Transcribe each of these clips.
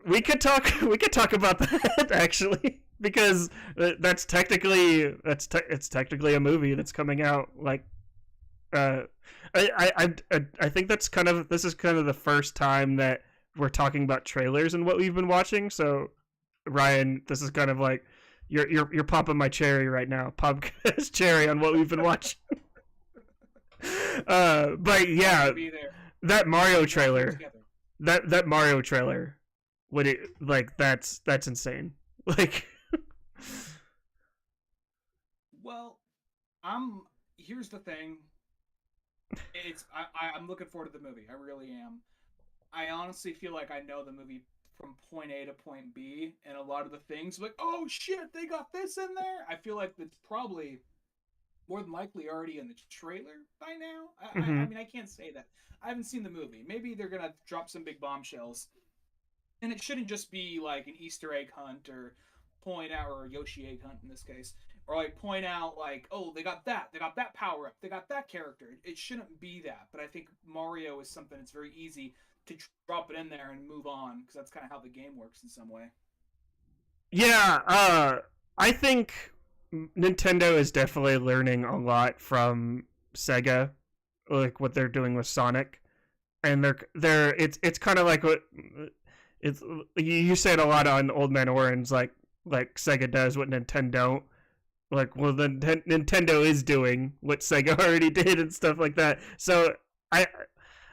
We could talk. We could talk about that actually, because that's technically it's technically a movie that's coming out. Like, uh, I think that's kind of this is kind of the first time that we're talking about trailers and what we've been watching. So, Ryan, this is kind of like you're popping my cherry right now. Pop cherry on what we've been watching. But yeah, that Mario trailer. That Mario trailer. Would it like that's insane. Like Well, I'm here's the thing. I'm looking forward to the movie. I really am. I honestly feel like I know the movie from point A to point B, and a lot of the things like, oh shit, they got this in there. I feel like it's probably more than likely already in the trailer by now. I mm-hmm. mean, I can't say that. I haven't seen the movie. Maybe they're gonna drop some big bombshells, and it shouldn't just be like an Easter egg hunt or point out or a Yoshi egg hunt in this case, or like point out like, oh, they got that power up, they got that character. It shouldn't be that, but I think Mario is something that's very easy to drop it in there and move on because that's kind of how the game works in some way. Yeah, I think Nintendo is definitely learning a lot from Sega, like what they're doing with Sonic, and they're it's kind of like what it's you said a lot on Old Man Orange, like Sega does what Nintendo don't. Like, well, the Nintendo is doing what Sega already did and stuff like that. So I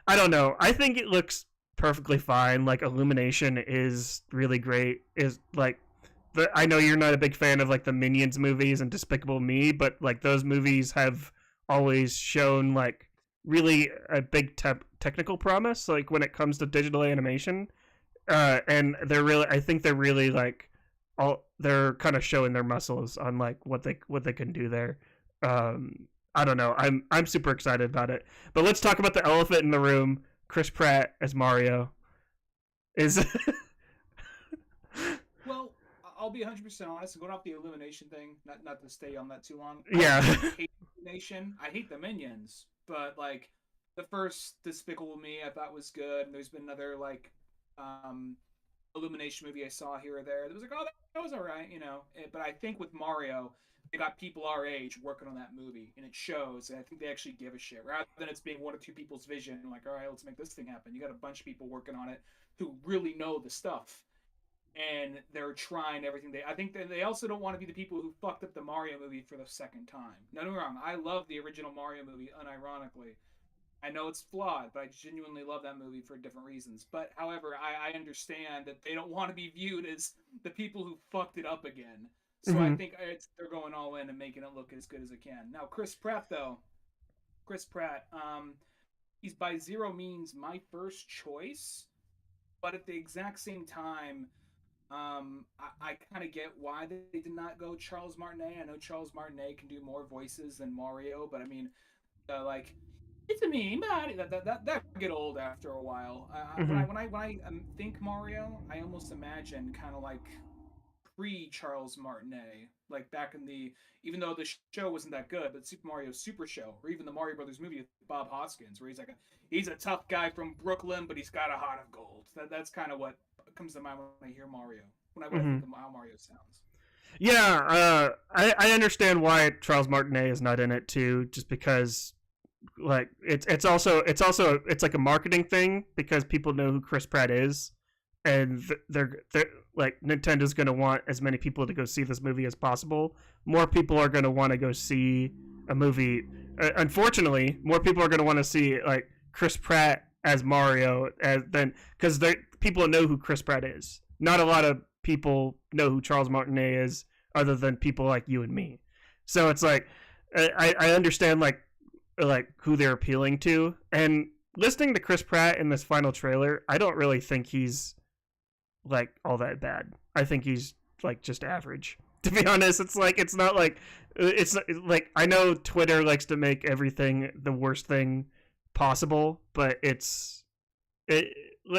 I don't know. I think it looks perfectly fine. Like Illumination is really great. Is like I know you're not a big fan of like the Minions movies and Despicable Me, but like those movies have always shown like really a big technical promise. Like when it comes to digital animation, and they're really. I think they're really like all they're kind of showing their muscles on like what they can do there. I don't know. I'm super excited about it. But let's talk about the elephant in the room. Chris Pratt as Mario is Well, I'll be 100% honest. Going off the Illumination thing, not to stay on that too long. I yeah. don't hate Illumination. I hate the Minions, but like the first Despicable Me, I thought was good. And there's been another like um, Illumination movie I saw here or there. It was like, oh, that was all right, you know. But I think with Mario, they got people our age working on that movie, and it shows. And I think they actually give a shit rather than it's being one or two people's vision. Like, all right, let's make this thing happen. You got a bunch of people working on it who really know the stuff and they're trying everything I think they also don't want to be the people who fucked up the Mario movie for the second time. No, no wrong. I love the original Mario movie unironically. I know it's flawed, but I genuinely love that movie for different reasons. But however, I understand that they don't want to be viewed as the people who fucked it up again. So I Mm-hmm. think they're going all in and making it look as good as it can. Now, Chris Pratt though, Chris Pratt, he's by zero means my first choice, but at the exact same time, I kind of get why they did not go Charles Martinet. I know Charles Martinet can do more voices than Mario, but I mean, like it's a me, man. That get old after a while. Mm-hmm. When I think Mario, I almost imagine kind of like pre Charles Martinet, like back in the even though the show wasn't that good, but Super Mario Super Show, or even the Mario Brothers movie with Bob Hoskins, where he's a tough guy from Brooklyn, but he's got a heart of gold. That's kind of what comes to mind when I hear Mario. When I Mm-hmm. think of how Mario sounds. Yeah, I understand why Charles Martinet is not in it too, just because like it's like a marketing thing because people know who Chris Pratt is, and they're like Nintendo's gonna want as many people to go see this movie as possible. More people are gonna want to go see a movie. Unfortunately, more people are gonna want to see like Chris Pratt as Mario as then because people know who Chris Pratt is. Not a lot of people know who Charles Martinet is, other than people like you and me. So it's like I understand like who they're appealing to, and listening to Chris Pratt in this final trailer, I don't really think he's like all that bad. I think he's like just average. To be honest, it's like it's not like it's like I know Twitter likes to make everything the worst thing possible, but it,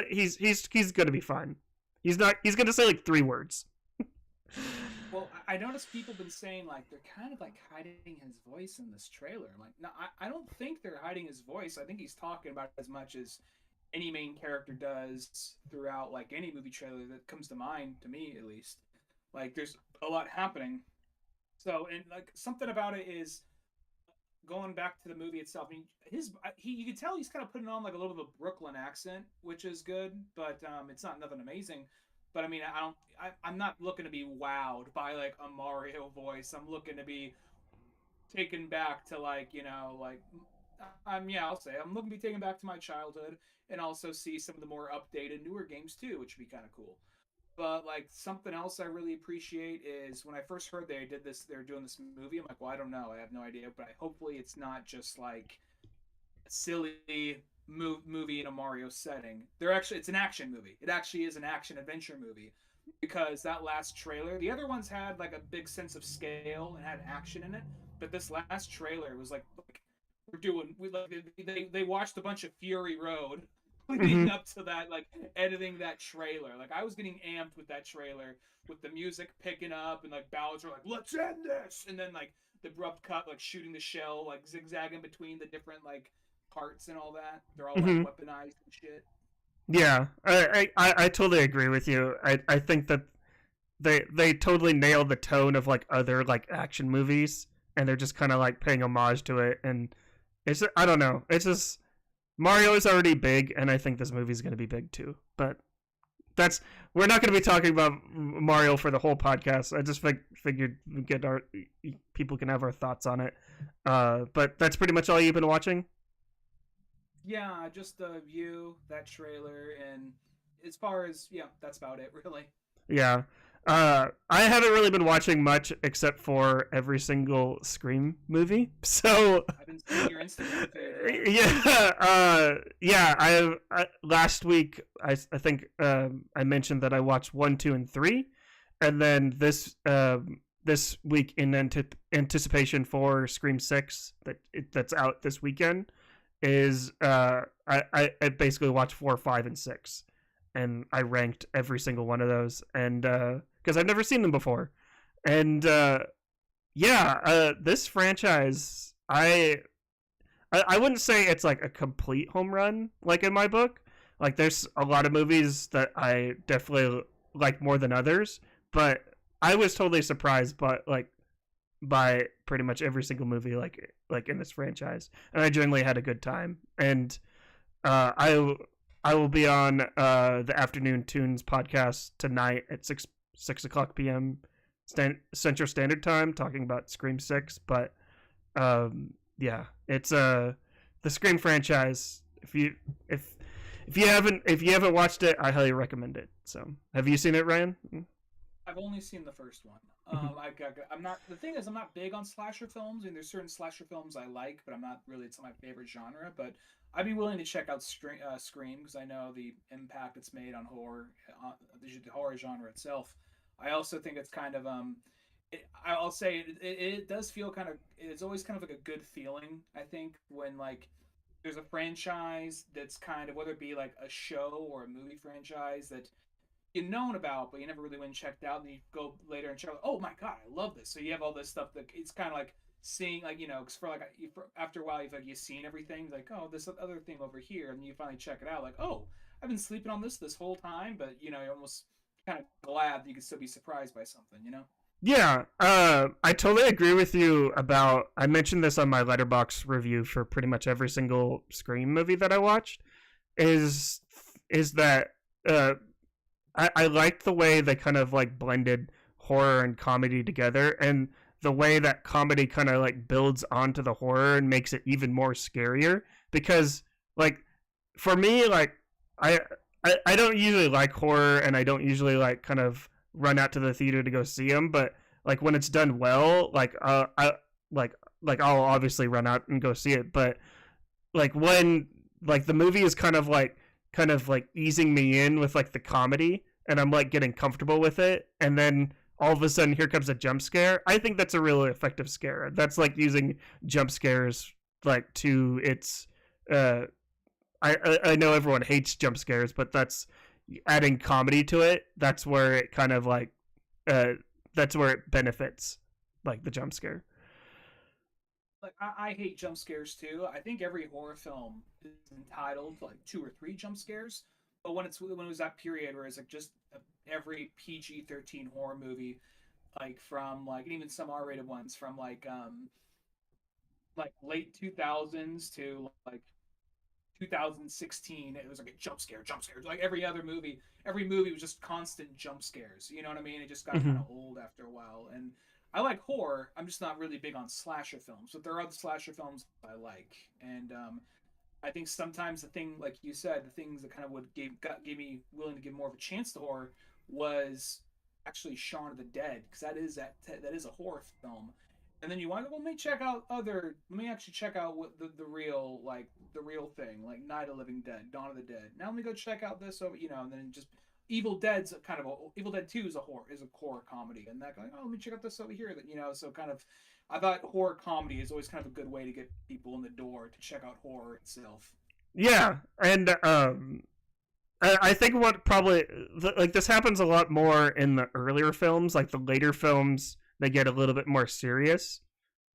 he's gonna be fine. He's not. He's gonna say like 3 words. Well, I noticed people been saying like they're kind of like hiding his voice in this trailer. I'm like, no, I don't think they're hiding his voice. I think he's talking about it as much as any main character does throughout like any movie trailer that comes to mind, to me at least. Like there's a lot happening. So and like something about it is going back to the movie itself. I mean, you can tell he's kind of putting on like a little bit of a Brooklyn accent, which is good, but it's not nothing amazing. But I mean, I'm not looking to be wowed by like a Mario voice. I'm looking to be taken back to like like I'll say I'm looking to be taken back to my childhood and also see some of the more updated newer games too, which would be kind of cool. But like something else I really appreciate is when I first heard they're doing this movie. I'm like, well, I don't know, I have no idea, but hopefully it's not just like a silly movie in a Mario setting. It's an action movie. It actually is an action adventure movie because that last trailer, the other ones had like a big sense of scale and had action in it, but this last trailer was like we like they watched a bunch of Fury Road leading Mhm. up to that, like editing that trailer. Like I was getting amped with that trailer, with the music picking up and like Bowser like let's end this, and then like the abrupt cut, like shooting the shell, like zigzagging between the different like parts and all that. They're all like Mhm. weaponized and shit. Yeah, I totally agree with you. I think that they totally nailed the tone of like other like action movies, and they're just kind of like paying homage to it. And it's I don't know. It's just Mario is already big, and I think this movie's going to be big too. But that's we're not going to be talking about Mario for the whole podcast. I just figured we get our people can have our thoughts on it. But that's pretty much all you've been watching. Yeah, just the view, that trailer, and as far as that's about it, really. Yeah. I haven't really been watching much except for every single Scream movie. So I've been seeing your Instagram feed. yeah, yeah. Last week I think I mentioned that I watched 1, 2, and 3, and then this week in anticipation for Scream 6 that's out this weekend is I basically watched 4, 5, and 6, and I ranked every single one of those, and because I've never seen them before, and this franchise I wouldn't say it's like a complete home run like in my book. Like there's a lot of movies that I definitely like more than others, but I was totally surprised by pretty much every single movie like in this franchise, and I generally had a good time. And uh, I I will be on the Afternoon Tunes podcast tonight at 6 o'clock p.m. Central Standard Time, talking about Scream 6. But yeah, it's the Scream franchise. If you haven't watched it, I highly recommend it. So, have you seen it, Ryan? I've only seen the first one. Mhm. I'm not. The thing is, I'm not big on slasher films. I mean, there's certain slasher films I like, but I'm not really. It's not my favorite genre. But I'd be willing to check out Scream because I know the impact it's made on horror, the horror genre itself. I also think it's kind of I'll say it does feel kind of. It's always kind of like a good feeling. I think when like there's a franchise that's kind of, whether it be like a show or a movie franchise that you known about, but you never really went and checked out. And you go later and check, oh my god, I love this. So you have all this stuff that it's kind of like seeing, like because for like after a while you've seen everything, like oh this other thing over here, and you finally check it out, like oh I've been sleeping on this whole time, but you're almost kind of glad that you can still be surprised by something. Yeah, I totally agree with you about. I mentioned this on my Letterboxd review for pretty much every single Scream movie that I watched. Is is that uh, I liked the way they kind of like blended horror and comedy together, and the way that comedy kind of like builds onto the horror and makes it even more scarier. Because like for me, like I I don't usually like horror, and I don't usually like kind of run out to the theater to go see them. But like when it's done well, like I'll obviously run out and go see it. But like when like the movie is kind of like easing me in with like the comedy, and I'm like getting comfortable with it, and then all of a sudden here comes a jump scare. I think that's a really effective scare. That's like using jump scares like to its uh I know everyone hates jump scares, but that's adding comedy to it. That's where it kind of like uh that's where it benefits, like the jump scare. like I hate jump scares too. I think every horror film is entitled to like 2 or 3 jump scares. But when it was that period where it's like just every PG-13 horror movie, like from like and even some R-rated ones from like late 2000s to like 2016, it was like a jump scare. Like every movie was just constant jump scares. You know what I mean? It just got kind Hmm. of old after a while. And I like horror. I'm just not really big on slasher films, but there are other slasher films I like. And I think sometimes the thing, like you said, the things that kind of gave me willing to give more of a chance to horror was actually Shaun of the Dead, because that is a horror film. And then you want, well, let me actually check out what the real, like the real thing, like Night of the Living Dead, Dawn of the Dead. Now let me go check out this over, and then just Evil Dead 2 is a horror comedy, and that going, oh, let me check out this over here, so kind of I thought horror comedy is always kind of a good way to get people in the door to check out horror itself. Yeah, and I think what probably like this happens a lot more in the earlier films, like the later films, they get a little bit more serious.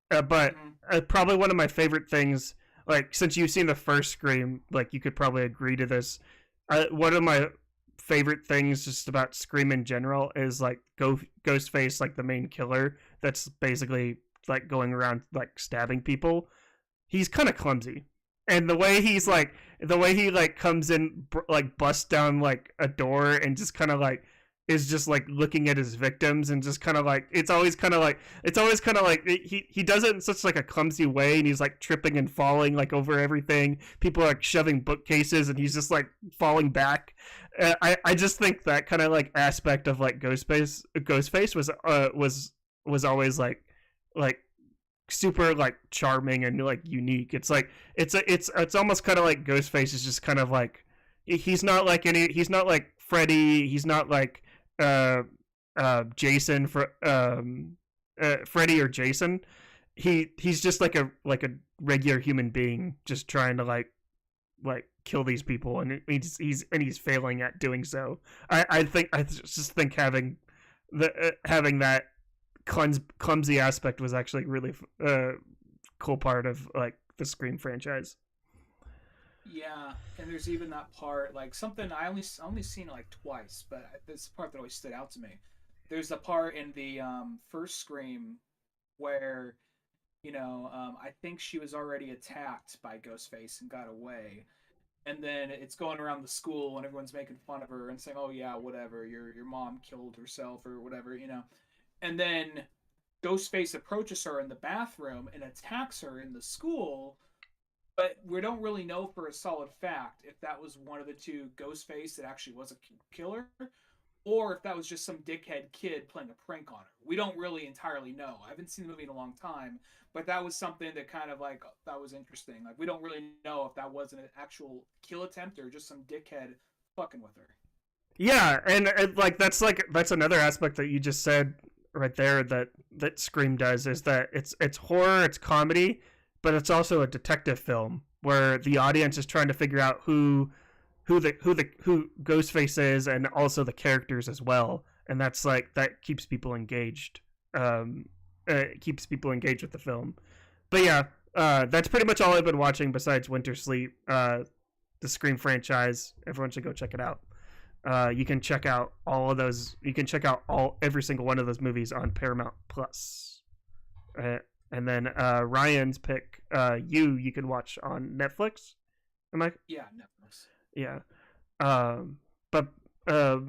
But Mm-hmm. probably one of my favorite things, like since you've seen the first Scream, like you could probably agree to this. One of my favorite things just about Scream in general is like Ghostface, like the main killer, that's basically like going around like stabbing people. He's kind of clumsy, and the way he like comes in, like busts down like a door and just kind of like is just like looking at his victims and just kind of like it's always kind of like he does it in such like a clumsy way, and he's like tripping and falling like over everything. People are like shoving bookcases and he's just like falling back. I just think that kind of like aspect of like Ghostface was always like super like charming and like unique. It's like it's almost kind of like Ghostface is just kind of like he's not like Freddy, he's not like uh Jason for Freddy or Jason. He's just like a regular human being just trying to like kill these people, and he's failing at doing so. I just think having that clumsy aspect was actually really cool part of like the Scream franchise. Yeah, and there's even that part, like something I only seen it like twice, but this part that always stood out to me. There's a part in the first Scream where I think she was already attacked by Ghostface and got away, and then it's going around the school and everyone's making fun of her and saying, "Oh yeah, whatever, your mom killed herself or whatever." And then Ghostface approaches her in the bathroom and attacks her in the school, but we don't really know for a solid fact if that was one of the two, Ghostface that actually was a killer, or if that was just some dickhead kid playing a prank on her. We don't really entirely know. I haven't seen the movie in a long time, but that was something that kind of like that was interesting. Like we don't really know if that was an actual kill attempt or just some dickhead fucking with her. Yeah, and that's another aspect that you just said right there that Scream does, is that it's horror, it's comedy, but it's also a detective film where the audience is trying to figure out who Ghostface is, and also the characters as well, and that's like that keeps people engaged. It keeps people engaged with the film. But yeah, that's pretty much all I've been watching besides Winter Sleep. The Scream franchise. Everyone should go check it out. You can check out all of those. You can check out every single one of those movies on Paramount Plus. And then Ryan's pick, you can watch on Netflix. Am I? Yeah, Netflix. Yeah. Um, but uh,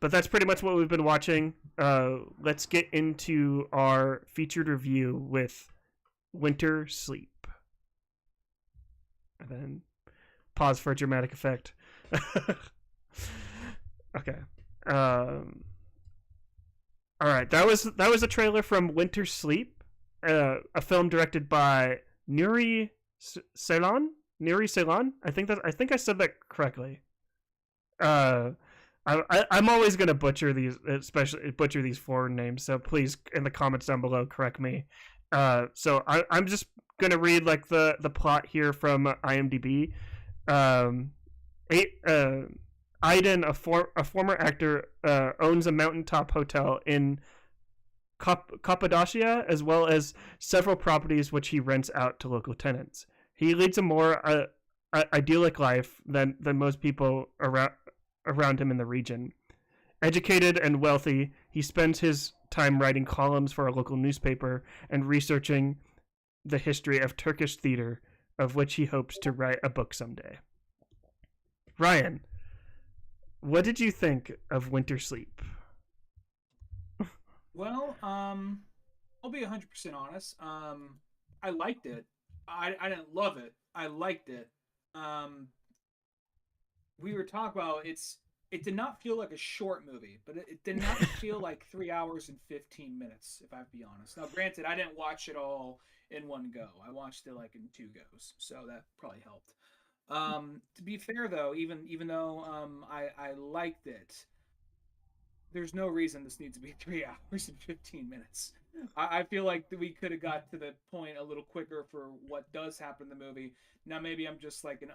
but that's pretty much what we've been watching. Let's get into our featured review with Winter Sleep. And then pause for a dramatic effect. Okay. All right. That was a trailer from Winter Sleep, a film directed by Nuri Ceylon. Nuri Ceylon. I think I said that correctly. Uh, I'm always gonna butcher these, especially butcher these foreign names. So please, in the comments down below, correct me. So I'm just gonna read like the plot here from IMDb. Um, Aiden, a former actor, owns a mountaintop hotel in Cappadocia, as well as several properties which he rents out to local tenants. He leads a more idyllic life than most people around him in the region. Educated and wealthy, he spends his time writing columns for a local newspaper and researching the history of Turkish theater, of which he hopes to write a book someday. Ryan, what did you think of Winter Sleep? Well, I'll be 100% honest. I liked it. I didn't love it. I liked it. Um, we were talking about it did not feel like a short movie, but it did not feel like 3 hours and 15 minutes, if I have to be honest. Now, granted, I didn't watch it all in one go. I watched it like in two goes, so that probably helped. To be fair, though, even though I liked it, there's no reason this needs to be 3 hours and 15 minutes. I feel like we could have got to the point a little quicker for what does happen in the movie. Now maybe I'm just like an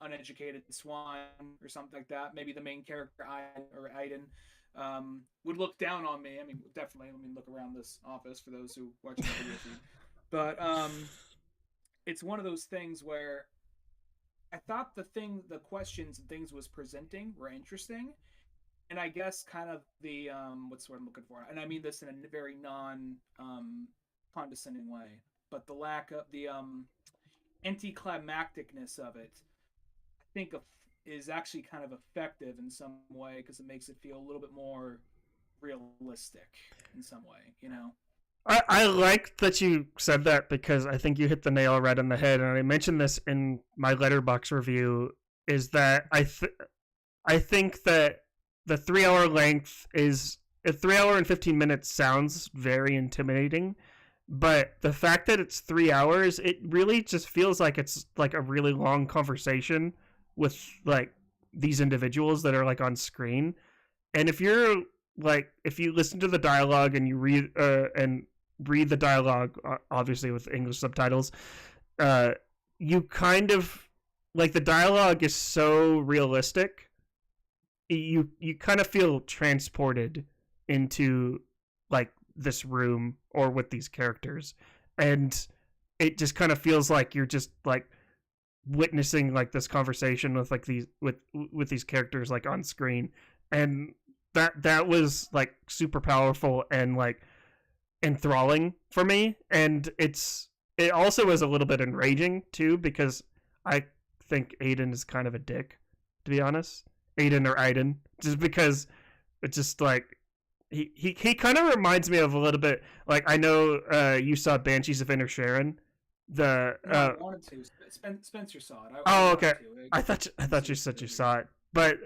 uneducated swine or something like that. Maybe the main character Aiden would look down on me. I mean, definitely. Let me look around this office for those who watch the video feed. But it's one of those things where I thought the questions and things was presenting were interesting, and I guess kind of the what's what I'm looking for, and I mean this in a very non condescending way, but the lack of the anticlimacticness of it, I think is actually kind of effective in some way because it makes it feel a little bit more realistic in some way, you know. I like that you said that because I think you hit the nail right on the head, and I mentioned this in my Letterboxd review. Is that I think that the 3 hour length is a 3 hour and 15 minutes sounds very intimidating, but the fact that it's 3 hours, it really just feels like it's like a really long conversation with like these individuals that are like on screen. And if you're like if you listen to the dialogue and you read the dialogue, obviously with English subtitles, you kind of like the dialogue is so realistic. You kind of feel transported into like this room or with these characters, and it just kind of feels like you're just like witnessing like this conversation with like these with these characters like on screen, and that was like super powerful and like enthralling for me. And it also is a little bit enraging too because I think Aiden is kind of a dick, to be honest. Aiden, just because it's just like he kind of reminds me of a little bit like I know you saw Banshees of Inisherin. No, I wanted to. Spencer saw it. I Oh, wanted okay. to. I thought you said you saw it, but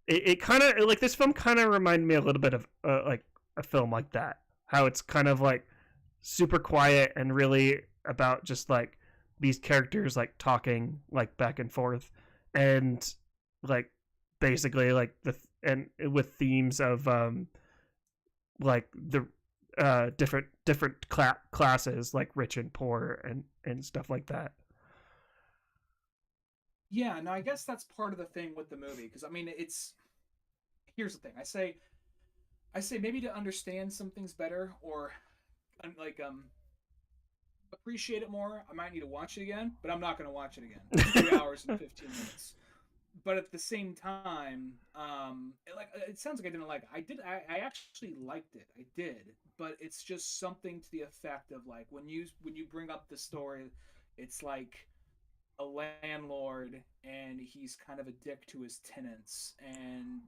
it kind of like this film kind of reminded me a little bit of like a film like that. How it's kind of like super quiet and really about just like these characters like talking like back and forth, and like basically like and with themes of like the different classes like rich and poor and stuff like that. Yeah, no, I guess that's part of the thing with the movie because I mean, here's the thing. I say maybe to understand some things better or like appreciate it more, I might need to watch it again, but I'm not going to watch it again. 3 hours and 15 minutes. But at the same time, it sounds like I didn't like it. I actually liked it. I did, but it's just something to the effect of like when you bring up the story, it's like a landlord and he's kind of a dick to his tenants and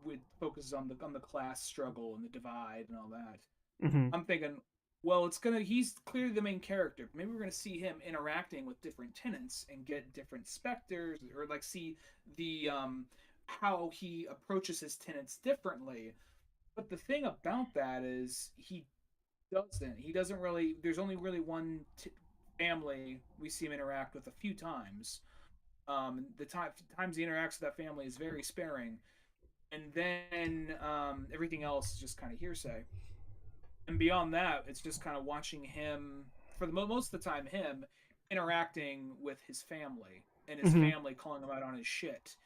with focuses on the class struggle and the divide and all that. Mm-hmm. I'm thinking, well, he's clearly the main character. Maybe we're gonna see him interacting with different tenants and get different specters, or like see the how he approaches his tenants differently. But the thing about that is he doesn't. He doesn't really. There's only really one family we see him interact with a few times. The times he interacts with that family is very sparing, and then everything else is just kind of hearsay. And beyond that, it's just kind of watching him for the most of the time, him interacting with his family and his Mm-hmm. family calling him out on his shit.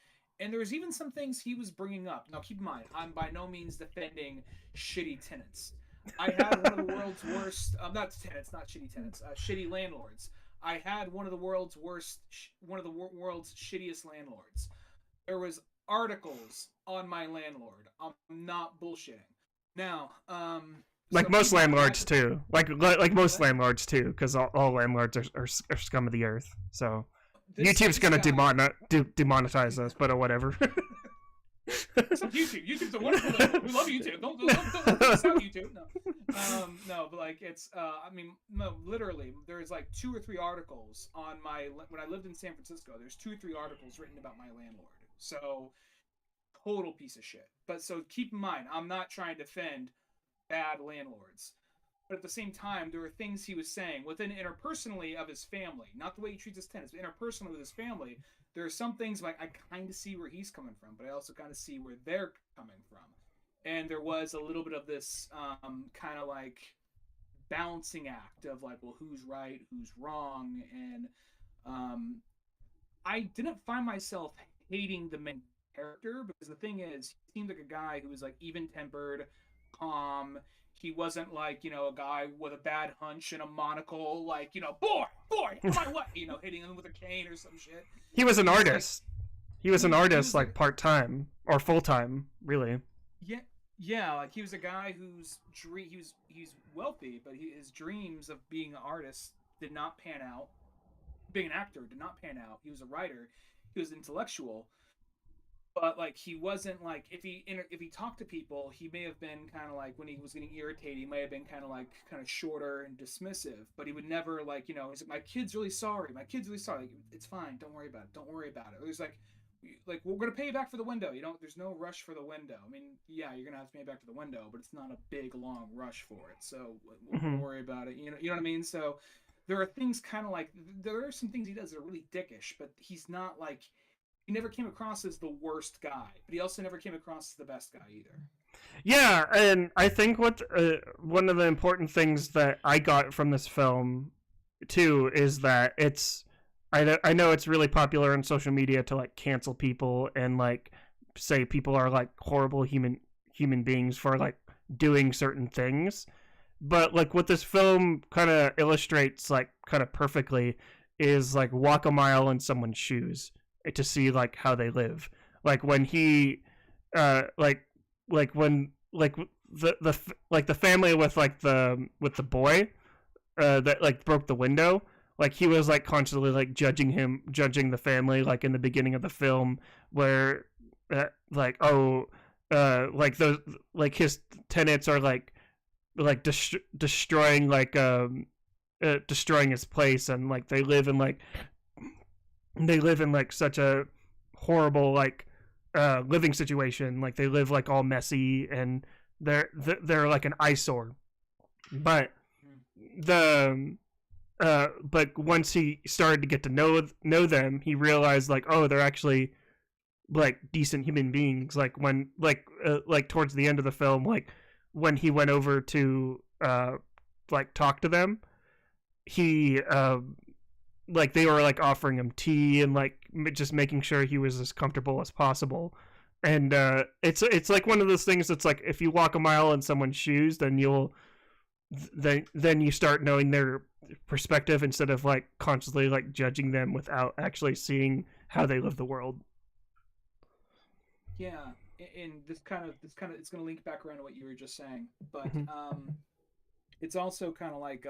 And there's even some things he was bringing up. Now, keep in mind, I'm by no means defending shitty tenants. I had one of the world's worst, not tenants, not shitty tenants, shitty landlords. I had one of the world's worst, one of the world's shittiest landlords. There was articles on my landlord. I'm not bullshitting. Now, Like so most keep in mind, landlords too. Like most landlords too, because all landlords are scum of the earth. So YouTube's gonna demonetize us, but whatever. YouTube's a wonderful thing. We love YouTube. Don't let us out, YouTube. No, but like it's I mean, no, literally, there's like 2 or 3 articles on my when I lived in San Francisco. There's 2 or 3 articles written about my landlord. So total piece of shit. But so keep in mind, I'm not trying to defend bad landlords. But at the same time, there are things he was saying within interpersonally of his family, not the way he treats his tenants, but interpersonally with his family. There are some things like I kind of see where he's coming from, but I also kind of see where they're coming from. And there was a little bit of this kind of like balancing act of like, well, who's right, who's wrong, and I didn't find myself hating the main character because the thing is, he seemed like a guy who was like even-tempered, calm. He wasn't like, you know, a guy with a bad hunch and a monocle, like, you know, boy, my what, you know, hitting him with a cane or some shit. He was an artist. He was an artist, like part-time or full-time, really. Yeah, like he was a guy whose he's wealthy, but his dreams of being an artist did not pan out. Being an actor did not pan out. He was a writer. He was intellectual. But like he wasn't like if he talked to people, he may have been kind of like when he was getting irritated, he may have been kind of shorter and dismissive. But he would never like, you know, he's like, my kid's really sorry. My kid's really sorry. Like, it's fine. Don't worry about it. Don't worry about it. Or there's like we're gonna pay you back for the window. You don't. There's no rush for the window. I mean, yeah, you're gonna have to pay back for the window, but it's not a big long rush for it. So don't worry about it. You know what I mean. So there are things kind of like there are some things he does that are really dickish, but he's not like. He never came across as the worst guy, but he also never came across as the best guy either. Yeah, and I think what one of the important things that I got from this film too is that it's I know it's really popular on social media to like cancel people and like say people are like horrible human beings for like doing certain things, but like what this film kind of illustrates like kind of perfectly is like walk a mile in someone's shoes to see like how they live. Like when he like when like the family with the boy that like broke the window, like he was like constantly like judging the family, like in the beginning of the film where like like those like his tenants are like destroying destroying his place, and like they live in like such a horrible like living situation. Like they live like all messy and they're like an eyesore. But but once he started to get to know them, he realized like, oh, they're actually like decent human beings. Like when like towards the end of the film, like when he went over to like talk to them, he like they were like offering him tea and like just making sure he was as comfortable as possible. And it's like one of those things that's like if you walk a mile in someone's shoes, then then you start knowing their perspective instead of like constantly like judging them without actually seeing how they live the world. Yeah, and this kind of it's going to link back around to what you were just saying, but it's also kind of like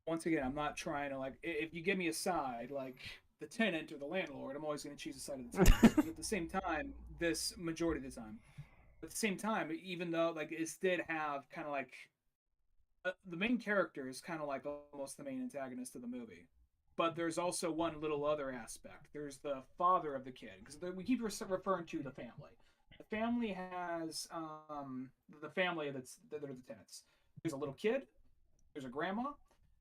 once again, I'm not trying to like if you give me a side like the tenant or the landlord, I'm always going to choose the side of the tenant. But at the same time, this majority of the time, at the same time, even though like it did have kind of like the main character is kind of like almost the main antagonist of the movie, but there's also one little other aspect. There's the father of the kid, because we keep referring to the family. The family has the family that are the tenants. There's a little kid. There's a grandma.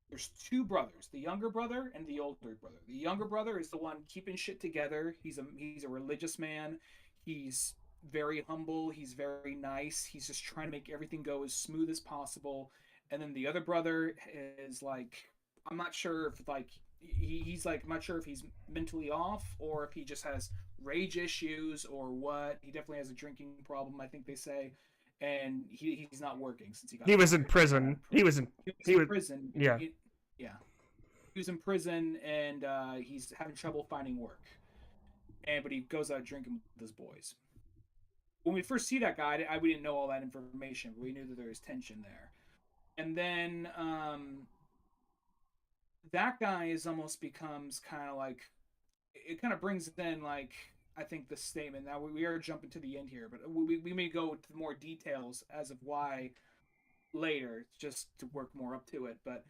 There's 2 brothers, the younger brother and the older brother. The younger brother is the one keeping shit together. He's a religious man. He's very humble. He's very nice. He's just trying to make everything go as smooth as possible. And then the other brother is like, I'm not sure if like he's like, I'm not sure if he's mentally off or if he just has rage issues or what. He definitely has a drinking problem, I think they say, and he's not working since he got He was in fired. He got out prison. of prison. He was He in was prison. yeah. Yeah, he was in prison, and he's having trouble finding work. And but he goes out drinking with his boys. When we first see that guy, we didn't know all that information, but we knew that there was tension there. And then that guy is almost becomes kind of like, it kind of brings in like, I think the statement. Now we are jumping to the end here, but we may go to more details as of why later, just to work more up to it. But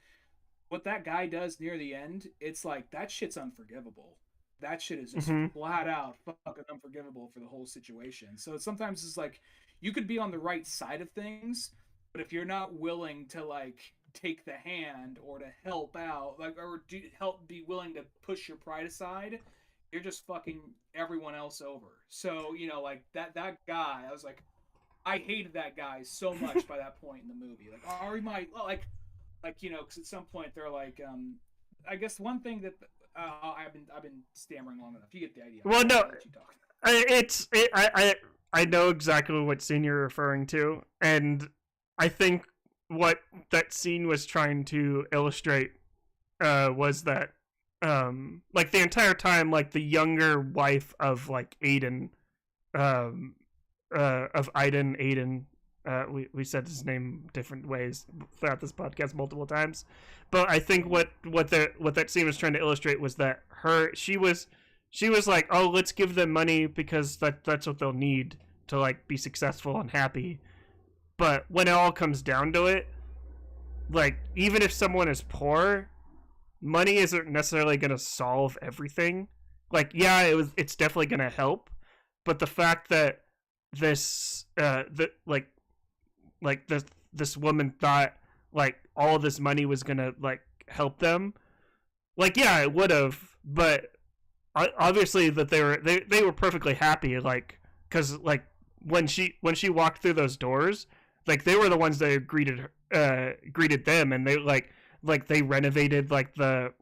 what that guy does near the end, it's like that shit's unforgivable. That shit is just Mm-hmm. flat out fucking unforgivable for the whole situation. So sometimes it's like you could be on the right side of things, but if you're not willing to like take the hand or to help out, like, or help, be willing to push your pride aside, you're just fucking everyone else over. So like that guy, I was like, I hated that guy so much by that point in the movie. Like, Ari might like because at some point they're like, I guess one thing that I've been stammering long enough. You get the idea. Well, no, I'll let you talk. I know exactly what scene you're referring to, and I think what that scene was trying to illustrate was that like the entire time, like the younger wife of like Aiden, um of Aiden. We said his name different ways throughout this podcast multiple times, but I think what that scene was trying to illustrate was that she was like, oh, let's give them money because that's what they'll need to like be successful and happy. But when it all comes down to it, like even if someone is poor, money isn't necessarily going to solve everything. Like yeah, it's definitely going to help, but the fact that that like this woman thought like all this money was gonna like help them, like yeah it would have, but obviously that they were perfectly happy, like because like when she walked through those doors, like they were the ones that greeted them, and they they renovated like the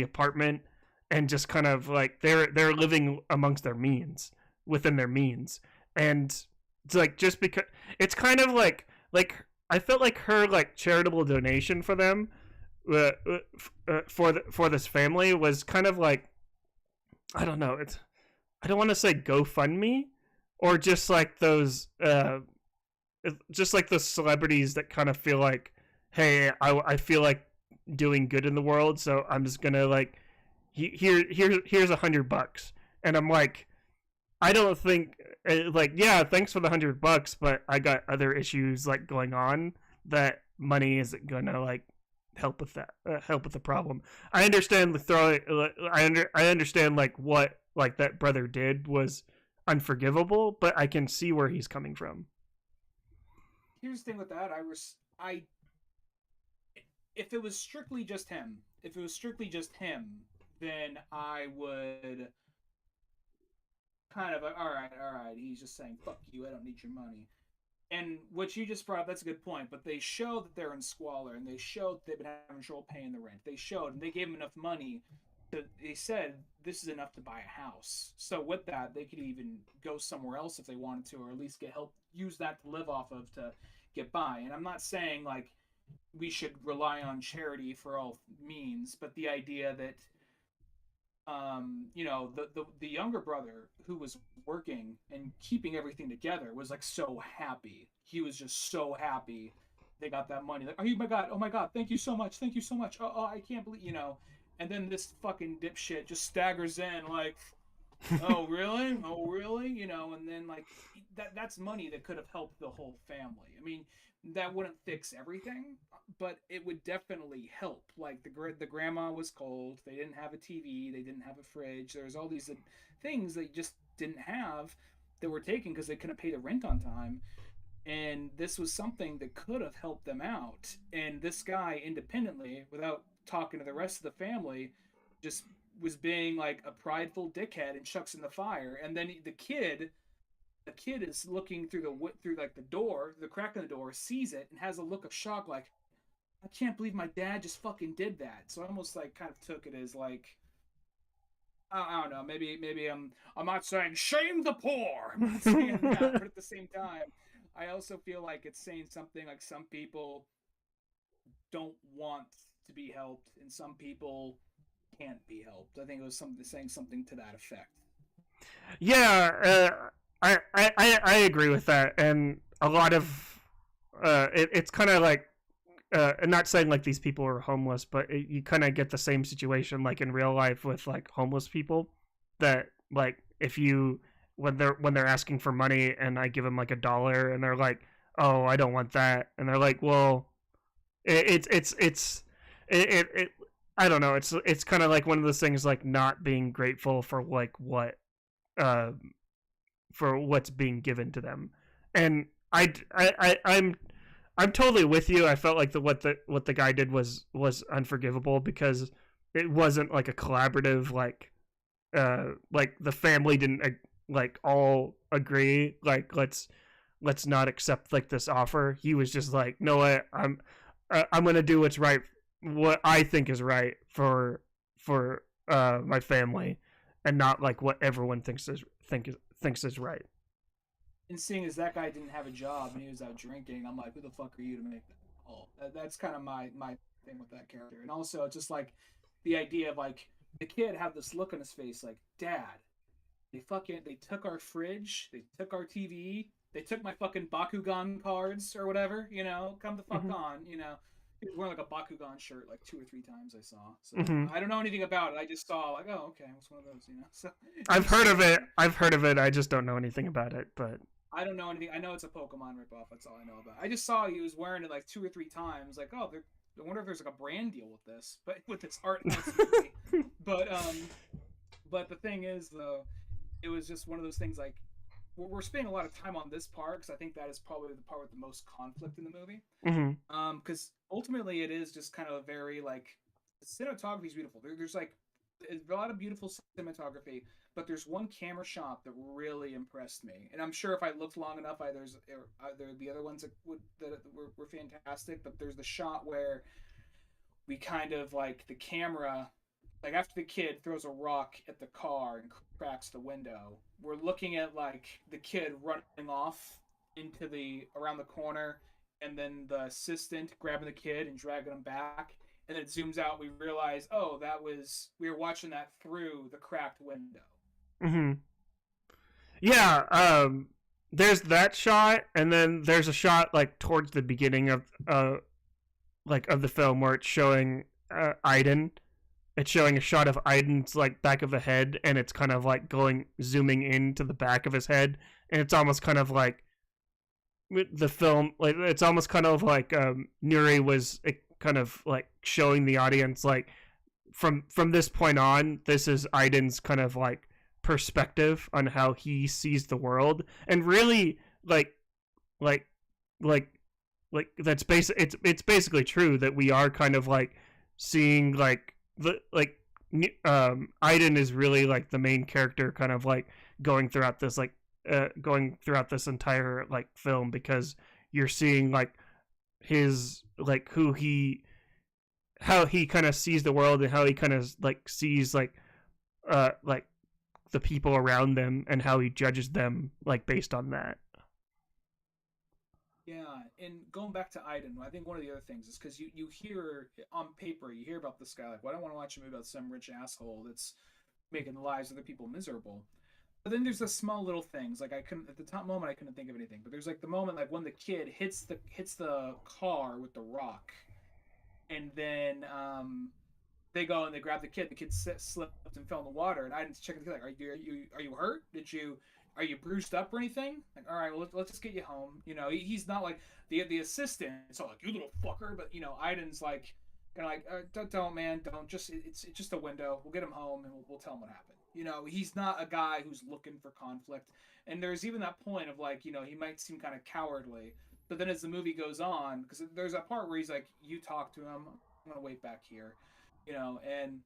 apartment, and just kind of like they're living amongst their means, within their means. And it's like just because it's kind of like I felt like her like charitable donation for them, for this family was kind of like, I don't know, it's, I don't want to say GoFundMe, or just like those celebrities that kind of feel like, hey, I feel like doing good in the world, so I'm just gonna like here's $100, and I'm like, I don't think like yeah, thanks for the $100, but I got other issues like going on that money isn't gonna like help with that, help with the problem. I understand the throwing. I understand like what like that brother did was unforgivable, but I can see where he's coming from. Here's the thing with that. I if it was strictly just him, then I would kind of like, all right. He's just saying, "Fuck you. I don't need your money." And what you just brought up, that's a good point. But they show that they're in squalor, and they showed they've been having trouble paying the rent. They showed, and they gave them enough money. They said this is enough to buy a house. So with that, they could even go somewhere else if they wanted to, or at least get help, use that to live off of to get by. And I'm not saying like we should rely on charity for all means, but the idea that the younger brother who was working and keeping everything together was like so happy. He was just so happy they got that money. Like, oh my god, thank you so much, thank you so much. Oh, I can't believe, And then this fucking dipshit just staggers in like, oh really, And then like that's money that could have helped the whole family. I mean, that wouldn't fix everything, but it would definitely help. Like the grandma was cold. They didn't have a TV. They didn't have a fridge. There's all these things they just didn't have that were taken because they couldn't pay the rent on time. And this was something that could have helped them out. And this guy, independently, without talking to the rest of the family, just was being like a prideful dickhead and chucks in the fire. And then the kid is looking through like the door, the crack in the door, sees it, and has a look of shock, like, I can't believe my dad just fucking did that. So I almost like kind of took it as like, I don't know, maybe I'm not saying shame the poor. I'm not saying that, but at the same time, I also feel like it's saying something like some people don't want to be helped and some people can't be helped. I think it was something saying something to that effect. Yeah, I agree with that, and a lot of it's kind of like not saying like these people are homeless, but you kind of get the same situation like in real life with like homeless people that like if you when they're asking for money and I give them like $1 and they're like, oh, I don't want that, and they're like, well, it's it I don't know, it's kind of like one of those things like not being grateful for like what uh for what's being given to them. And I'm totally with you. I felt like what the guy did was unforgivable because it wasn't like a collaborative like the family didn't like all agree like let's not accept like this offer. He was just like, no, I'm gonna do what's right, what I think is right for my family, and not like what everyone thinks is right. And seeing as that guy didn't have a job and he was out drinking, I'm like, who the fuck are you to make that call? That's kind of my thing with that character. And also, just like the idea of like the kid had this look on his face, like, Dad, they took our fridge, they took our TV, they took my fucking Bakugan cards or whatever. Come the fuck Mm-hmm. on. He was wearing like a Bakugan shirt like 2 or 3 times I saw. So Mm-hmm. I don't know anything about it. I just saw like, oh, okay, it's one of those. So I've heard of it. interesting. I've heard of it. I just don't know anything about it. But I don't know anything. I know it's a Pokemon ripoff. That's all I know about. I just saw he was wearing it like 2 or 3 times. Like, oh, I wonder if there's like a brand deal with this, but with this art house movie. But but the thing is though, it was just one of those things. Like, we're spending a lot of time on this part because I think that is probably the part with the most conflict in the movie. mm-hmm. Because ultimately it is just kind of a very like the cinematography is beautiful. There's like a lot of beautiful cinematography, but there's one camera shot that really impressed me, and I'm sure if I looked long enough, there'd be other ones that were fantastic. But there's the shot where we kind of like the camera, like after the kid throws a rock at the car and cracks the window, we're looking at like the kid running off into the around the corner, and then the assistant grabbing the kid and dragging him back, and then it zooms out. We realize, oh, we were watching that through the cracked window. Mm-hmm. Yeah. There's that shot, and then there's a shot like towards the beginning of like of the film where it's showing Aiden. It's showing a shot of Aiden's like back of the head, and it's kind of like going zooming into the back of his head, and it's almost kind of like the film, like it's almost kind of like Nuri was kind of like showing the audience like from this point on, this is Aiden's kind of like perspective on how he sees the world, and really like like that's it's basically true that we are kind of like seeing like the like Aiden is really like the main character kind of like going throughout this like going throughout this entire like film, because you're seeing like his like who he how he kind of sees the world and how he kind of like sees like the people around them and how he judges them like based on that. Yeah, and going back to Aiden, I think one of the other things is because you hear on paper, you hear about this guy, like, well, I don't want to watch a movie about some rich asshole that's making the lives of other people miserable. But then there's the small little things, like I couldn't at the top moment I couldn't think of anything, but there's like the moment like when the kid hits the car with the rock, and then they go and they grab the kid. The kid slipped and fell in the water, and I didn't check the kid like, are you hurt? Are you bruised up or anything? Like, all right, well let's just get you home. He's not like the assistant. It's all like, you little fucker, but Aiden's like kind of like, don't man, don't just it's just a window. We'll get him home and we'll tell him what happened. He's not a guy who's looking for conflict. And there's even that point of like, he might seem kind of cowardly, but then as the movie goes on, because there's that part where he's like, you talk to him, I'm gonna wait back here, and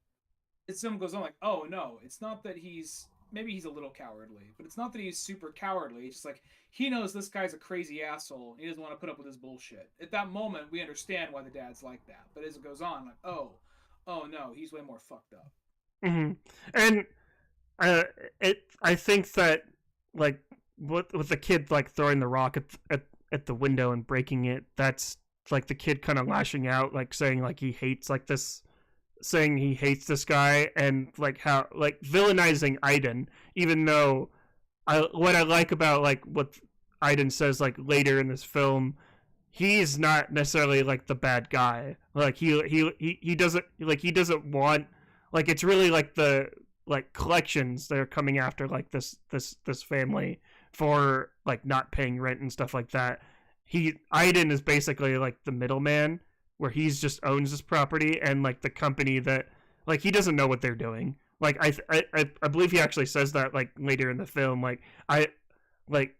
as someone goes on like, oh no, it's not that he's maybe he's a little cowardly, but it's not that he's super cowardly. It's just like he knows this guy's a crazy asshole. And he doesn't want to put up with his bullshit. At that moment, we understand why the dad's like that. But as it goes on, like, oh no, he's way more fucked up. Mm-hmm. And uh, I think that like with the kid like throwing the rock at the window and breaking it, that's like the kid kind of lashing out, like saying like he hates like this, saying he hates this guy, and like how like villainizing Aiden, even though what I like about like what Aiden says like later in this film, he's not necessarily like the bad guy. Like he doesn't like he doesn't want like it's really like the like collections that are coming after like this family for like not paying rent and stuff like that. Aiden is basically like the middleman where he's just owns this property, and like the company that like he doesn't know what they're doing. Like I believe he actually says that like later in the film. Like I like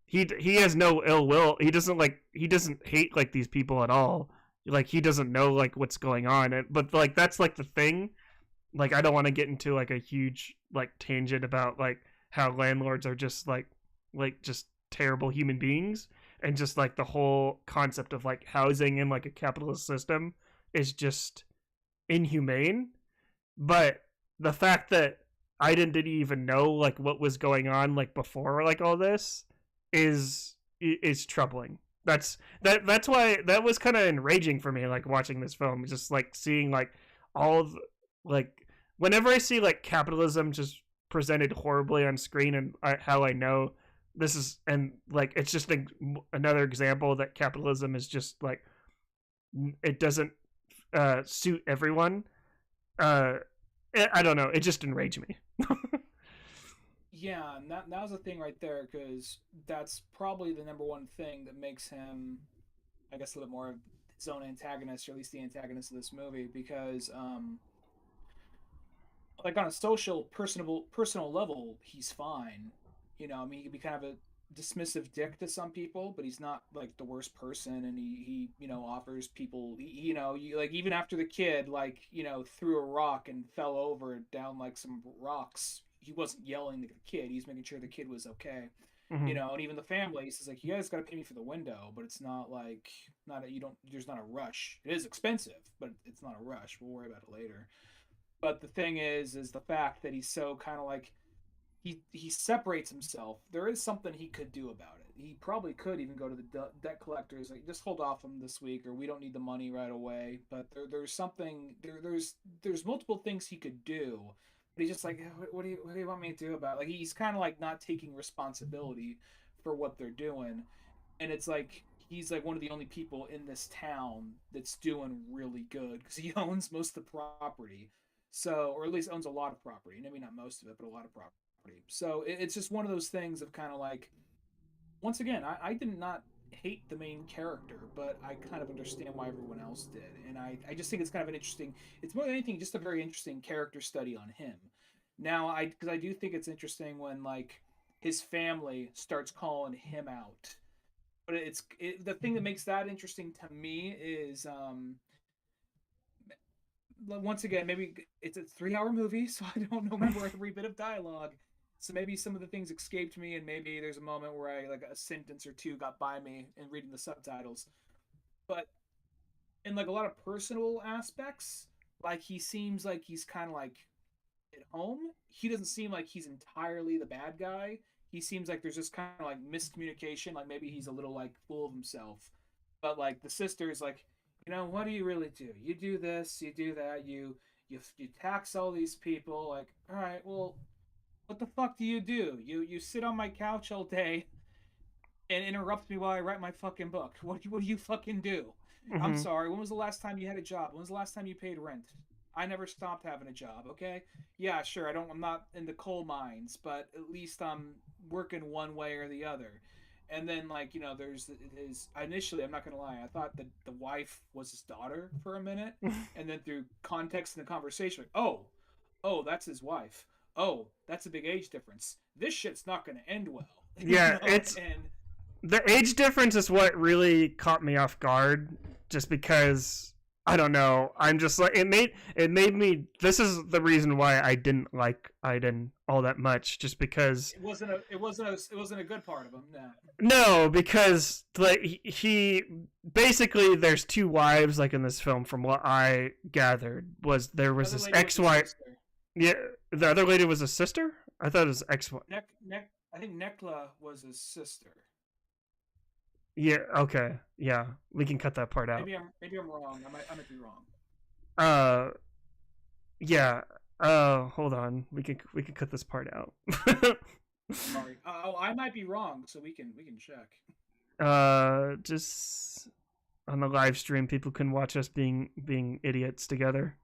he has no ill will. He doesn't hate like these people at all. Like he doesn't know like what's going on. But like that's like the thing. Like I don't want to get into like a huge like tangent about like how landlords are just like just terrible human beings, and just like the whole concept of like housing in like a capitalist system is just inhumane. But the fact that I didn't even know like what was going on like before like all this is troubling. That's why that was kind of enraging for me, like watching this film, just like seeing like all of like whenever I see like capitalism just presented horribly on screen, and how I know this is, and like it's just another example that capitalism is just like it doesn't suit everyone. uh I don't know, it just enraged me. Yeah, and that was the thing right there, because that's probably the number one thing that makes him, I guess, a little more of his own antagonist, or at least the antagonist of this movie, because like on a social, personal level, he's fine. I mean, he can be kind of a dismissive dick to some people, but he's not like the worst person, and he offers people, like even after the kid like threw a rock and fell over down like some rocks, he wasn't yelling at the kid. He's making sure the kid was okay. Mm-hmm. And even the family, he says like, you guys got to pay me for the window, but it's not like, not a, you don't there's not a rush. It is expensive, but it's not a rush. We'll worry about it later. But the thing is the fact that he's so kind of like, he separates himself. There is something he could do about it. He probably could even go to the debt collectors, like, just hold off him this week, or we don't need the money right away. But there's something there's multiple things he could do. But he's just like, what do you want me to do about it? Like, he's kind of like not taking responsibility for what they're doing, and it's like he's like one of the only people in this town that's doing really good because he owns most of the property. So, or at least owns a lot of property. Maybe not most of it, but a lot of property. So it's just one of those things of kind of like, once again, I did not hate the main character, but I kind of understand why everyone else did. And I just think it's kind of an interesting, it's more than anything, just a very interesting character study on him. Now, because I do think it's interesting when like his family starts calling him out. But the thing that makes that interesting to me is once again, maybe it's a 3 hour movie, so I don't remember every bit of dialogue. So maybe some of the things escaped me, and maybe there's a moment where I like a sentence or two got by me in reading the subtitles. But in like a lot of personal aspects, like he seems like he's kind of like at home. He doesn't seem like he's entirely the bad guy. He seems like there's just kind of like miscommunication. Like maybe he's a little like full of himself. But like the sister is like, what do you really do? You do this, you do that, you tax all these people. Like, all right, well, what the fuck do? You sit on my couch all day and interrupt me while I write my fucking book. What do you fucking do? I'm Mm-hmm. sorry. When was the last time you had a job? When was the last time you paid rent? I never stopped having a job. Okay. Yeah, sure. I'm not in the coal mines, but at least I'm working one way or the other. And then like there's his. Initially, I'm not gonna lie, I thought that the wife was his daughter for a minute, and then through context in the conversation, like, oh, that's his wife. Oh, that's a big age difference. This shit's not gonna end well. Yeah, it's And the age difference is what really caught me off guard, just because I don't know. I'm just like it made me. This is the reason why I didn't like Aiden all that much, just because. It wasn't a good part of him. No. No, because like he basically there's two wives like in this film. From what I gathered, was there The was other this lady was his ex-wife. sister. Yeah, the other lady was a sister. I thought it was ex-wife. I think Nekla was his sister. Yeah. Okay. Yeah, we can cut that part out. Maybe I'm wrong. I might be wrong. Uh. Yeah. Hold on. We could cut this part out. Sorry. I might be wrong, so we can check. Just on the live stream, people can watch us being idiots together.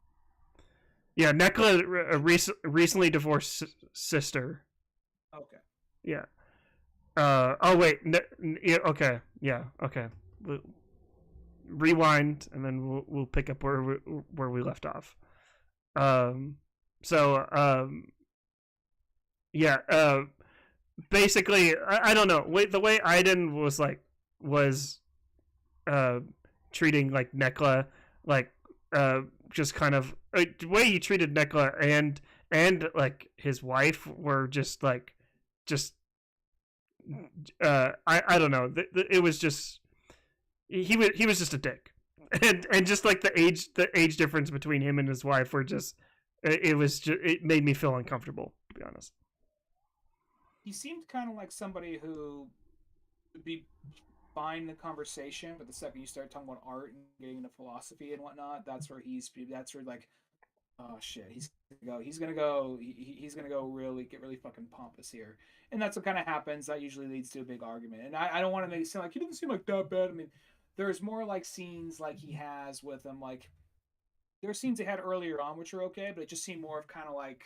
Yeah, Nekla, recently divorced sister. Okay. Yeah. Oh wait. Yeah, okay. Yeah. Okay. Rewind, and then we'll pick up where we left off. Um. So. Yeah. Basically, I don't know. The way Aiden was uh treating like Nekla, like just kind of the way he treated Nekla and like his wife were just I don't know. It was just he was just a dick, and just like the age difference between him and his wife were just it made me feel uncomfortable, to be honest. He seemed kind of like somebody who would be fine in the conversation, but the second you start talking about art and getting into philosophy and whatnot, that's where like, oh shit, he's gonna go really get really fucking pompous here, and that's what kind of happens. That usually leads to a big argument, and I don't want to make it sound like he doesn't seem like that bad. I mean, there's more like scenes like he has with him, like there are scenes he had earlier on which are okay, but it just seemed more of kind of like,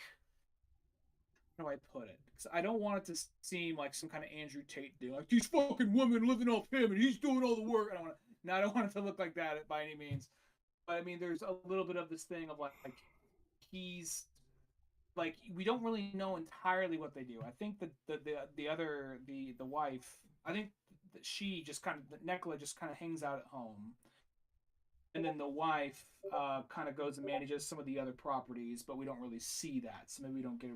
how do I put it? Because I don't want it to seem like some kind of Andrew Tate thing, like these fucking women living off him and he's doing all the work. I don't want it to look like that by any means. But I mean, there's a little bit of this thing of like he's like, we don't really know entirely what they do. I think that the wife, I think that she just kind of, Nekla just kind of hangs out at home, and then the wife kind of goes and manages some of the other properties, but we don't really see that, so maybe we don't get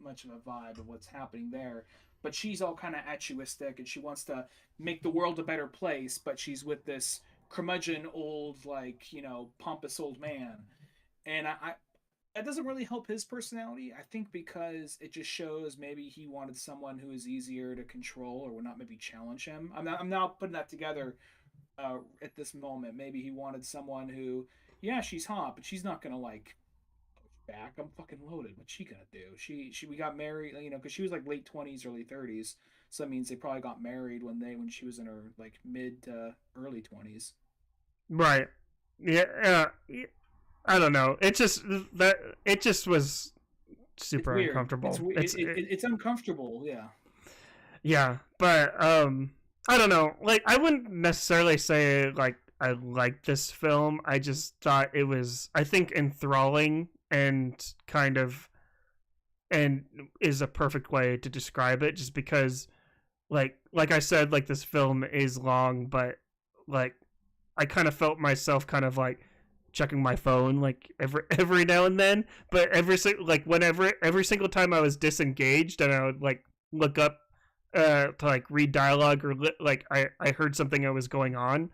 much of a vibe of what's happening there. But she's all kind of altruistic, and she wants to make the world a better place, but she's with this curmudgeon old, like, pompous old man, and I that doesn't really help his personality. I think because it just shows maybe he wanted someone who is easier to control or would not maybe challenge him. I'm now putting that together at this moment. Maybe he wanted someone who, yeah, she's hot, but she's not gonna like push back. I'm fucking loaded. What's she gonna do? We got married, because she was like late 20s, early 30s. So that means they probably got married when she was in her like mid to early 20s. Right. Yeah. I don't know. It just was It's super weird. uncomfortable. It's uncomfortable. Yeah. Yeah, but I don't know. Like, I wouldn't necessarily say like I liked this film. I just thought it was, I think, enthralling and kind of, and is a perfect way to describe it. Just because, like I said, like this film is long, but like I kind of felt myself kind of like checking my phone like every now and then. But every single time I was disengaged and I would like look up to like read dialogue, or like I heard something that was going on,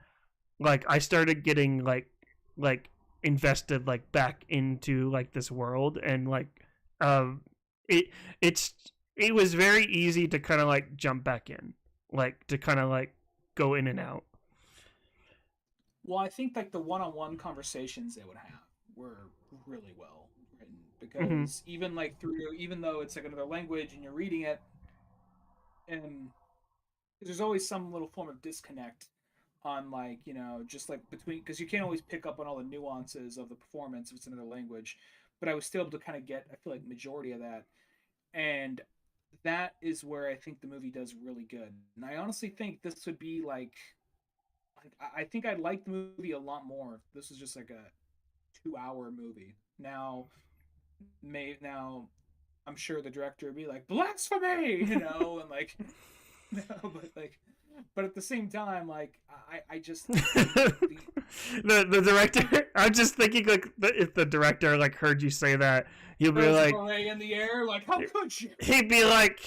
like I started getting like invested like back into like this world, and like um it it's it was very easy to kind of like jump back in, like to kind of like go in and out. Well, I think like the one-on-one conversations they would have were really well written, Mm-hmm. because even though it's like another language and you're reading it, and there's always some little form of disconnect on, like, just like between, because you can't always pick up on all the nuances of the performance if it's another language, but I was still able to kind of get, I feel like, majority of that. And that is where I think the movie does really good. And I honestly think this would be like I think I'd like the movie a lot more if this was just like a 2-hour movie. Now I'm sure the director would be like, blasphemy, and like, no, but like, But at the same time, like I just the director. I'm just thinking like if the director like heard you say that, he'll be throws a like, beret in the air. Like, how could you? he'd be like,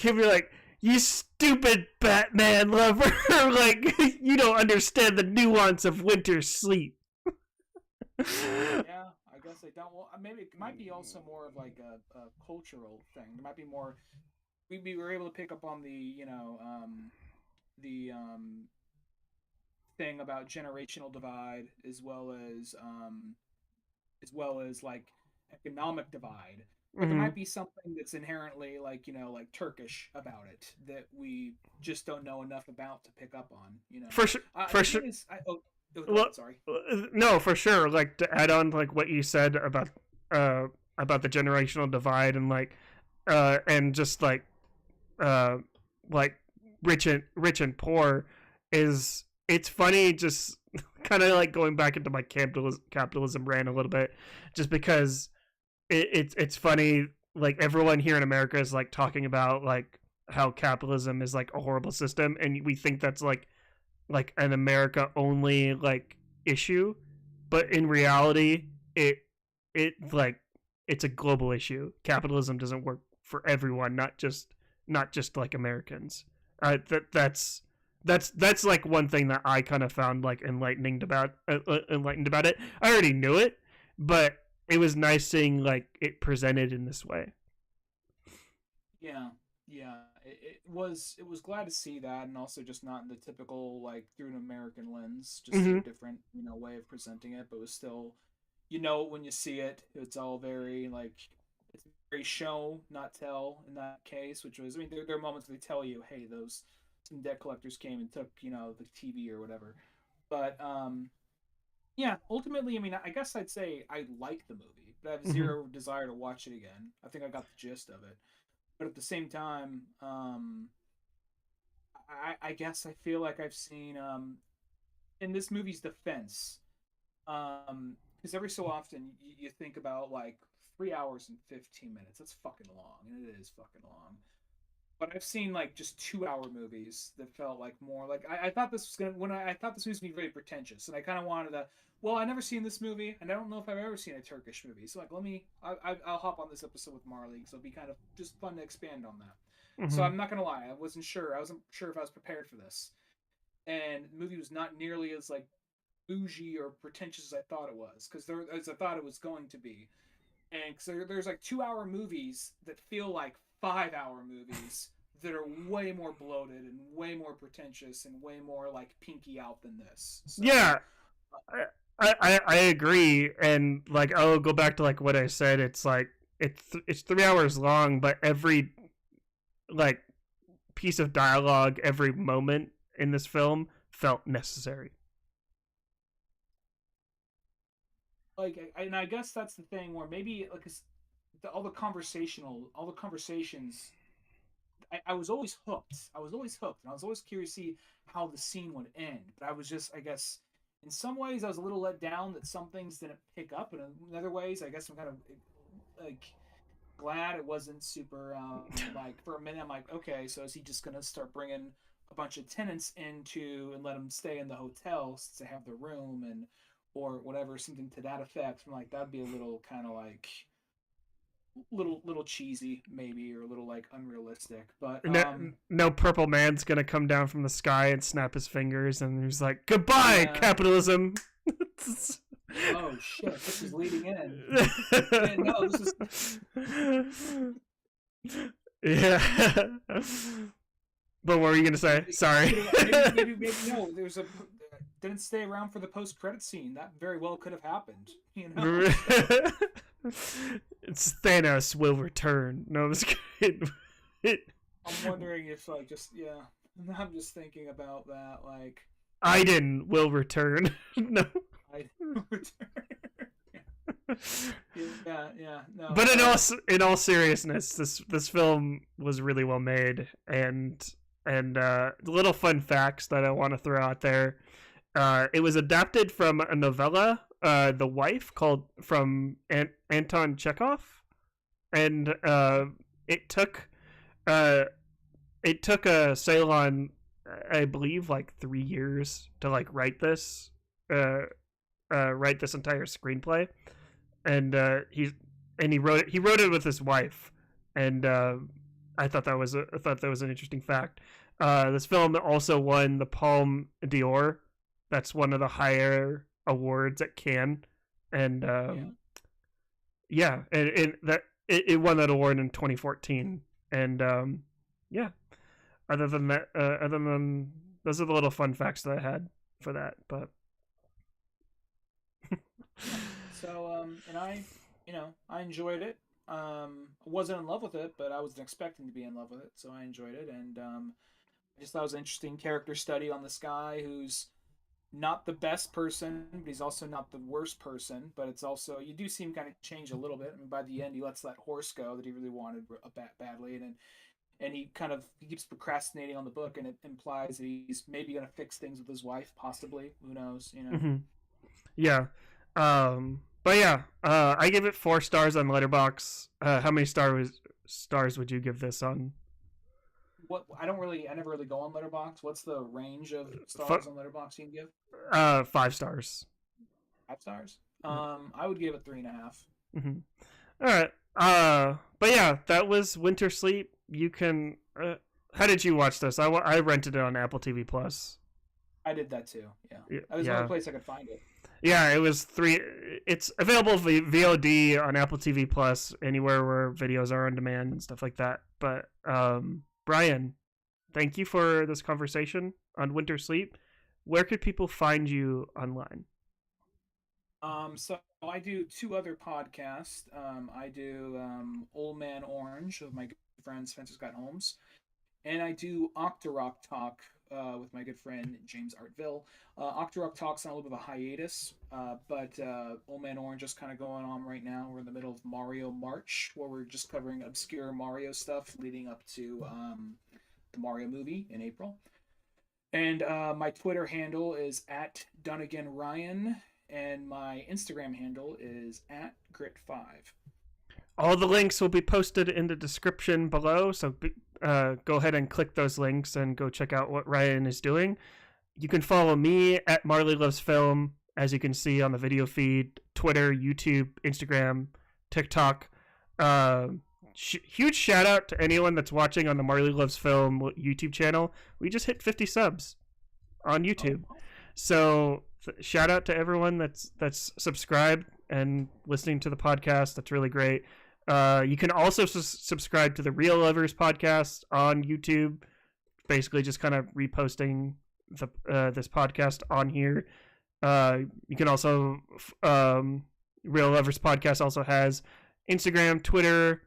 you stupid Batman lover, like you don't understand the nuance of winter's sleep. Yeah, I guess I don't. Well, maybe it might be also more of like a cultural thing. There might be more. We were able to pick up on the the thing about generational divide as well as like economic divide. But there Mm-hmm. might be something that's inherently like like Turkish about it that we just don't know enough about to pick up on. For sure, The for sure. thing is, go Well, ahead, sorry. no, for sure. Like to add on to, like what you said about the generational divide and just uh like rich and poor is it's funny just kind of like going back into my capitalism rant a little bit just because it's funny like everyone here in America is like talking about like how capitalism is like a horrible system and we think that's like an America only like issue, but in reality, it like it's a global issue. Capitalism doesn't work for everyone, not just like Americans. That's like one thing that I kind of found like enlightened about it. I already knew it, but it was nice seeing like it presented in this way. Yeah, yeah. It was glad to see that, and also just not in the typical like through an American lens, just through Mm-hmm. a different way of presenting it. But it was still, when you see it. It's all very like it's very show not tell in that case. Which was, I mean, there are moments they tell you, hey, those some debt collectors came and took the TV or whatever. But yeah, ultimately, I mean, I guess I'd say I like the movie, but I have Mm-hmm. zero desire to watch it again. I think I got the gist of it, but at the same time, I guess I feel like I've seen in this movie's defense, because every so often you think about like 3 hours and 15 minutes. That's fucking long, and it is fucking long. But I've seen like just 2 hour movies that felt like more like I thought this was gonna when I thought this was gonna be very pretentious, and I kind of wanted to. Well, I never seen this movie, and I don't know if I've ever seen a Turkish movie. So like, I'll hop on this episode with Marley, because it'll be kind of just fun to expand on that. So Mm-hmm. I'm not gonna lie, I wasn't sure. I wasn't sure if I was prepared for this, and the movie was not nearly as like bougie or pretentious as I thought it was, because there as I thought it was going to be. And cause there's like 2 hour movies that feel like 5 hour movies that are way more bloated and way more pretentious and way more like pinky out than this. So Yeah, I agree, and like I'll go back to like what I said. It's like it's 3 hours long, but every like piece of dialogue, every moment in this film felt necessary. and I guess that's the thing where maybe like all the conversations I was always hooked. I was always hooked, and I was always curious to see how the scene would end. But I was just, I guess, in some ways, I was a little let down that some things didn't pick up, and in other ways, I guess I'm kind of like glad it wasn't super. Like for a minute, I'm like, okay, so is he just gonna start bringing a bunch of tenants into and let them stay in the hotel since they have the room and or whatever, something to that effect? I'm like, that'd be a little kind of like little cheesy maybe or a little like unrealistic but No, no purple man's gonna come down from the sky and snap his fingers, and he's like, "Goodbye, yeah. capitalism." Oh shit, this is leading in. Yeah, no, this is Yeah. But what were you gonna say? Sorry. maybe no, there's a didn't stay around for the post credit scene. That very well could have happened, so. It's Thanos will return. No, I'm just kidding. I'm wondering if like just yeah. I'm just thinking about that like Aiden will return. No. I yeah, no. But in all seriousness, this film was really well made, and little fun facts that I want to throw out there. It was adapted from a novella, The Wife, called from Anton Chekhov, and it took uh, it took a Ceylon I believe like 3 years to like write this entire screenplay, and he wrote it with his wife, and I thought that was an interesting fact. This film also won the Palme d'Or. That's one of the higher awards at Cannes, and and that it won that award in 2014. And yeah, other than that, those are the little fun facts that I had for that. But so and I enjoyed it. I wasn't in love with it, but I wasn't expecting to be in love with it, so I enjoyed it. And I just thought it was an interesting character study on this guy who's not the best person, but he's also not the worst person. But it's also, you do see him kind of change a little bit. I mean, by the end, he lets that horse go that he really wanted badly, and he keeps procrastinating on the book, and it implies that he's maybe going to fix things with his wife, possibly. Who knows? Mm-hmm. Yeah. But yeah, I give it 4 stars on Letterboxd. How many stars would you give this on? What I never really go on Letterboxd. What's the range of stars on Letterboxd you can give? 5 stars. 5 stars. I would give it 3.5. Mm-hmm. All right. But yeah, that was Winter Sleep. You can. How did you watch this? I rented it on Apple TV Plus. I did that too. Yeah. That was the only place I could find it. Yeah, it was 3. It's available via VOD on Apple TV Plus, anywhere where videos are on demand and stuff like that. But Brian, thank you for this conversation on Winter Sleep. Where could people find you online? So I do 2 other podcasts. I do Old Man Orange with my good friend Spencer Scott Holmes, and I do Octorok Talk with my good friend James Artville. Octorok Talk's on a little bit of a hiatus, but Old Man Orange is kind of going on right now. We're in the middle of Mario March, where we're just covering obscure Mario stuff leading up to the Mario movie in April. And my Twitter handle is @DuniganRyan, and my Instagram handle is @Grit5. All the links will be posted in the description below, so go ahead and click those links and go check out what Ryan is doing. You can follow me at Marley Loves Film, as you can see on the video feed, Twitter, YouTube, Instagram, TikTok. Huge shout out to anyone that's watching on the Marley Loves Film YouTube channel. We just hit 50 subs on YouTube. So shout out to everyone that's subscribed and listening to the podcast. That's really great. You can also subscribe to the Real Lovers podcast on YouTube. Basically, just kind of reposting this podcast on here. You can also Real Lovers podcast also has Instagram, Twitter.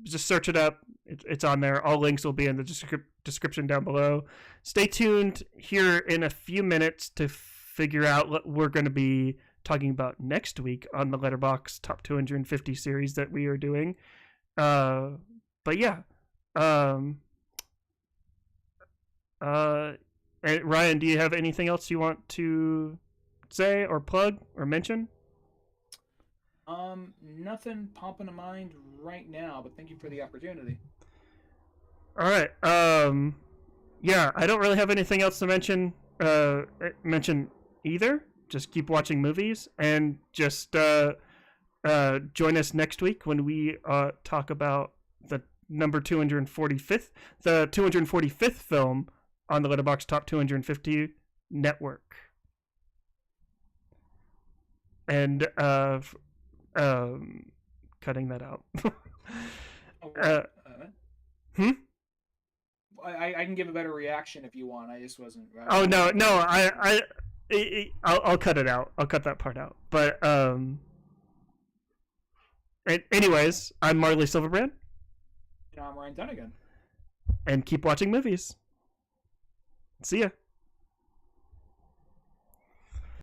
Just search it up. It's on there. All links will be in the description down below. Stay tuned here in a few minutes to figure out what we're going to be talking about next week on the Letterboxd Top 250 series that we are doing. But yeah. Ryan, do you have anything else you want to say or plug or mention? Nothing popping to mind right now, but thank you for the opportunity. All right. Yeah, I don't really have anything else to mention either. Just keep watching movies, and just join us next week when we talk about the 245th film on the Letterboxd Top 250 network. And cutting that out. I can give a better reaction if you want. I just wasn't. Oh no! I'll cut it out. I'll cut that part out. But anyways, I'm Marley Silverbrand. And I'm Ryan Dunigan. And keep watching movies. See ya.